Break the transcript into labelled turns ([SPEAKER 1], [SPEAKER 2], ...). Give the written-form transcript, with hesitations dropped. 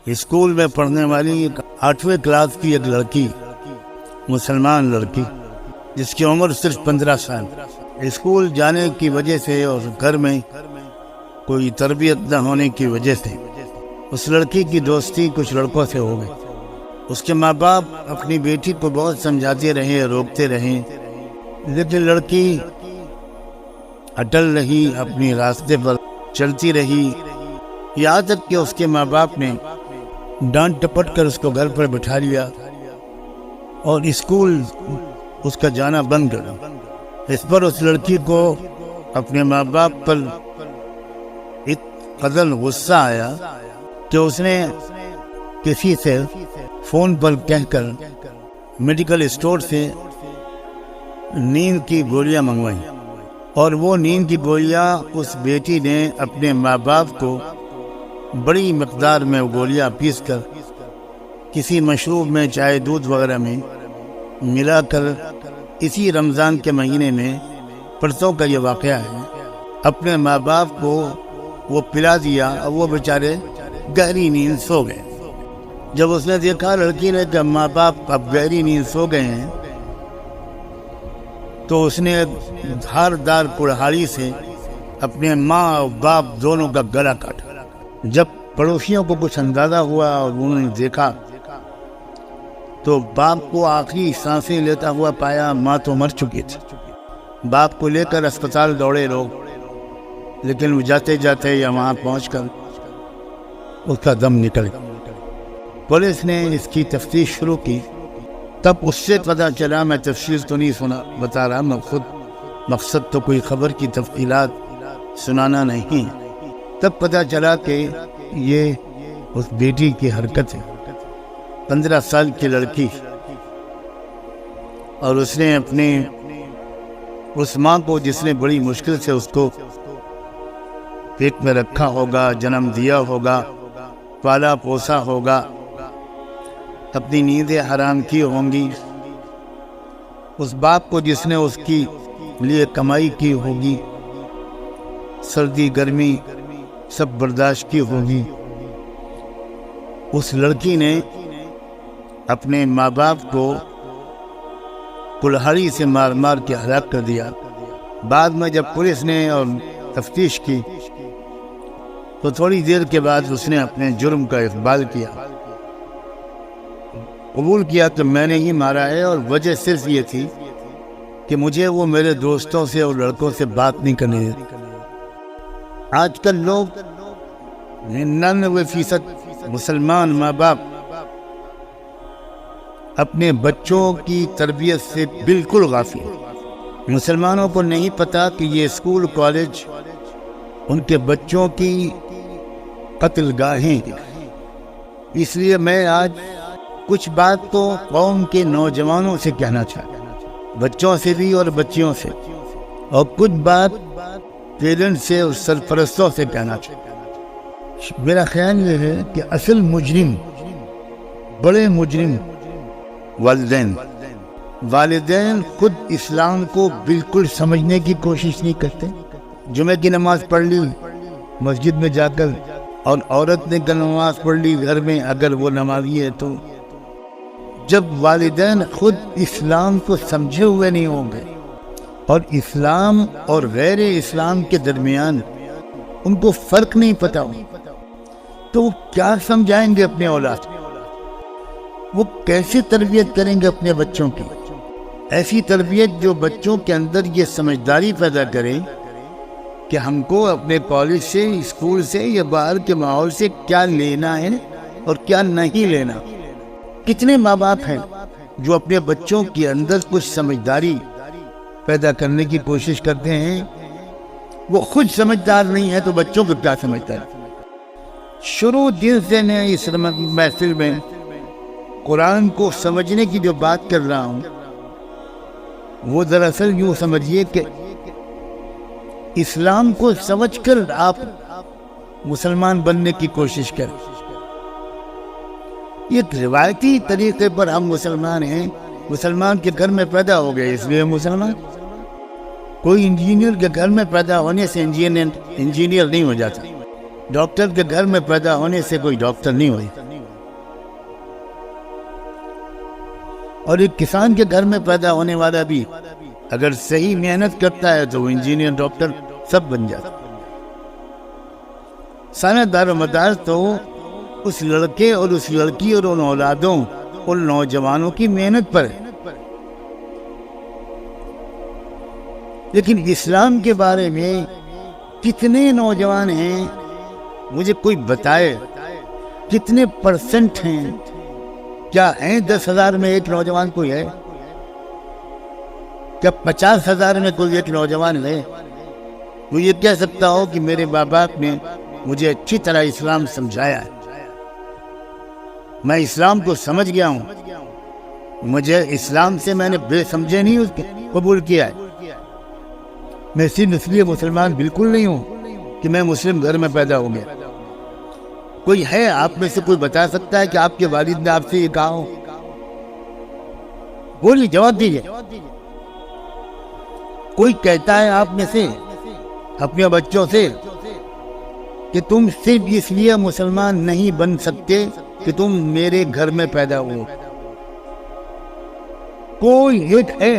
[SPEAKER 1] School میں پڑھنے والی 8ویں کلاس کی ایک لڑکی، مسلمان لڑکی جس کی عمر صرف 15 سال، اسکول جانے کی وجہ سے اور گھر میں کوئی تربیت نہ ہونے کی وجہ سے اس لڑکی کی دوستی کچھ لڑکوں سے ہو گئی۔ اس کے ماں باپ اپنی بیٹی کو بہت سمجھاتے رہے، روکتے رہے، لیکن لڑکی اٹل رہی، اپنی راستے پر چلتی رہی، یہاں تک کہ اس کے ماں باپ نے ڈانٹ ٹپٹ کر اس کو گھر پر بٹھا لیا اور اسکول اس کا جانا بند کر دیا۔ اس پر اس لڑکی کو اپنے ماں باپ پر قدر غصہ آیا کہ اس نے کسی سے فون پر کہہ کر میڈیکل اسٹور سے نیند کی گولیاں منگوائیں، اور وہ نیند کی گولیاں اس بیٹی نے اپنے ماں باپ کو بڑی مقدار میں گولیاں پیس کر کسی مشروب میں، چائے دودھ وغیرہ میں ملا کر اسی رمضان کے مہینے میں، پرسوں کا یہ واقعہ ہے، اپنے ماں باپ کو وہ پلا دیا اور وہ بیچارے گہری نیند سو گئے۔ جب اس نے دیکھا لڑکی نے کہ ماں باپ اب گہری نیند سو گئے ہیں، تو اس نے دھاردار کڑہاڑی سے اپنے ماں اور باپ دونوں کا گلا کاٹا۔ جب پڑوسیوں کو کچھ اندازہ ہوا اور انہوں نے دیکھا تو باپ کو آخری سانسیں لیتا ہوا پایا، ماں تو مر چکی تھی۔ باپ کو لے کر اسپتال دوڑے لوگ، لیکن وہ جاتے جاتے یا وہاں پہنچ کر اس کا دم نکل گیا۔ پولیس نے اس کی تفتیش شروع کی، تب اس سے پتہ چلا، میں تفصیل تو نہیں بتا رہا، مقصد تو کوئی خبر کی تفصیلات سنانا نہیں، تب پتہ چلا کہ یہ اس بیٹی کی حرکت ہے، 15 سال کی لڑکی، اور اس نے اپنے اس ماں کو، جس نے بڑی مشکل سے اس کو پیٹ میں رکھا ہوگا، جنم دیا ہوگا، پالا پوسا ہوگا، اپنی نیندیں حرام کی ہوں گی، اس باپ کو جس نے اس کی لیے کمائی کی ہوگی، سردی گرمی سب برداشت کی ہوگی، اس لڑکی نے اپنے ماں باپ کو کلہاڑی سے مار مار کے ہلاک کر دیا۔ بعد میں جب پولیس نے اور تفتیش کی تو تھوڑی دیر کے بعد اس نے اپنے جرم کا اقبال کیا، قبول کیا کہ میں نے ہی مارا ہے، اور وجہ صرف یہ تھی کہ مجھے وہ میرے دوستوں سے اور لڑکوں سے بات نہیں کرنے دیتی۔ آج کل لوگ 99% مسلمان ماں باپ اپنے بچوں کی تربیت سے بالکل غافل ہیں۔ مسلمانوں کو نہیں پتا کہ یہ اسکول کالج ان کے بچوں کی قتل گاہیں۔ اس لیے میں آج کچھ بات تو قوم کے نوجوانوں سے کہنا چاہتا ہوں، بچوں سے بھی اور بچیوں سے، اور کچھ بات پیرنٹ سے اور سرپرستوں سے کہنا چاہتا ہوں۔ میرا خیال یہ ہے کہ اصل مجرم، بڑے مجرم والدین خود اسلام کو بالکل سمجھنے کی کوشش نہیں کرتے۔ جمعہ کی نماز پڑھ لی مسجد میں جا کر، اور عورت نے نماز پڑھ لی گھر میں اگر وہ نمازی ہے تو، جب والدین خود اسلام کو سمجھے ہوئے نہیں ہوں گے اور اسلام اور غیر اسلام کے درمیان ان کو فرق نہیں پتا ہو، تو وہ کیا سمجھائیں گے اپنے اولاد کو؟ وہ کیسے تربیت کریں گے اپنے بچوں کی؟ ایسی تربیت جو بچوں کے اندر یہ سمجھداری پیدا کرے کہ ہم کو اپنے کالج سے، اسکول سے یا باہر کے ماحول سے کیا لینا ہے اور کیا نہیں لینا۔ کتنے ماں باپ ہیں جو اپنے بچوں کے اندر کچھ سمجھداری پیدا کرنے کی کوشش کرتے ہیں، وہ خود سمجھدار نہیں ہے تو بچوں کو کیا سمجھتا ہے؟ شروع دن سے میں اس محفل میں قرآن کو سمجھنے کی جو بات کر رہا ہوں، وہ دراصل یوں سمجھیے کہ اسلام کو سمجھ کر آپ مسلمان بننے کی کوشش کریں۔ ایک روایتی طریقے پر ہم مسلمان ہیں، مسلمان کے گھر میں پیدا ہو گئے اس لیے مسلمان۔ کوئی انجینئر کے گھر میں پیدا ہونے سے انجینئر نہیں ہو جاتا، ڈاکٹر کے گھر میں پیدا ہونے سے کوئی ڈاکٹر نہیں ہوئی، اور ایک کسان کے گھر میں پیدا ہونے والا بھی اگر صحیح محنت کرتا ہے تو وہ انجینئر، ڈاکٹر سب بن جاتا۔ سارا دار و مدار تو اس لڑکے اور اس لڑکی اور ان اولادوں، ان نوجوانوں کی محنت پر ہے۔ لیکن اسلام کے بارے میں کتنے نوجوان ہیں، مجھے کوئی بتائے کتنے پرسنٹ ہیں؟ کیا ہیں 10,000 میں ایک نوجوان کوئی ہے؟ کیا 50,000 میں کوئی ایک نوجوان ہے؟ وہ یہ کہہ سکتا ہو کہ میرے ماں باپ نے مجھے اچھی طرح اسلام سمجھایا ہے، میں اسلام کو سمجھ گیا ہوں، مجھے اسلام سے میں نے بے سمجھے نہیں اس کے قبول کیا ہے۔ میں صرف اس لیے مسلمان بالکل نہیں ہوں کہ میں مسلم گھر میں پیدا ہو گیا۔ کوئی ہے آپ میں سے کوئی بتا سکتا ہے کہ آپ کے والد نے آپ سے یہ کہا ہو؟ بولیے، جواب دیجیے۔ کوئی کہتا ہے آپ میں سے اپنے بچوں سے کہ تم صرف اس لیے مسلمان نہیں بن سکتے کہ تم میرے گھر میں پیدا ہو؟ کوئی ایک ہے؟